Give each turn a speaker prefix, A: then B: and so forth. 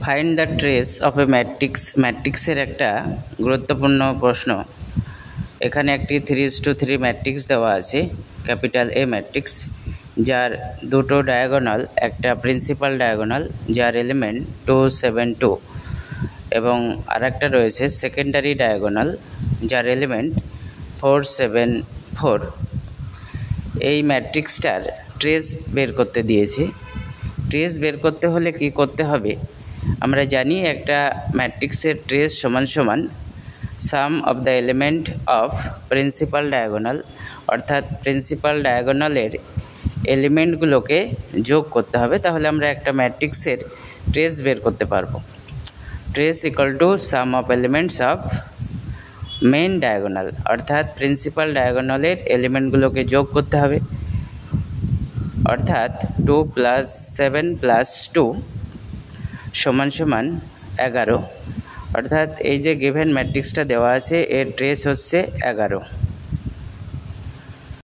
A: Find the trace of এ ম্যাট্রিক্সের একটা গুরুত্বপূর্ণ প্রশ্ন। এখানে একটি 3:3 ম্যাট্রিক্স দেওয়া আছে, ক্যাপিটাল এ ম্যাট্রিক্স, যার দুটো ডায়াগোনাল, একটা প্রিন্সিপাল ডায়াগোনাল যার এলিমেন্ট 2, 7, 2 এবং আরেকটা রয়েছে সেকেন্ডারি ডায়াগোনাল যার এলিমেন্ট 4, 7, 4। এই ম্যাট্রিক্সটার ট্রেস বের করতে দিয়েছে। ট্রেস বের করতে হলে কি করতে হবে? আমরা জানি একটা ম্যাট্রিক্সের ট্রেস সমান সমান sum of the element of principal diagonal, অর্থাৎ প্রিন্সিপাল ডায়াগোনালের এলিমেন্টগুলোকে যোগ করতে হবে, তাহলে আমরা একটা ম্যাট্রিক্সের ট্রেস বের করতে পারবো। Trace equal to some of elements of main diagonal, অর্থাৎ প্রিন্সিপাল ডায়াগোনালের এলিমেন্টগুলোকে যোগ করতে হবে, অর্থাৎ 2 + 7 + 2 সমান সমান 11। অর্থাৎ এই যে গিভেন ম্যাট্রিক্সটা দেওয়া আছে এর ট্রেস হচ্ছে 11।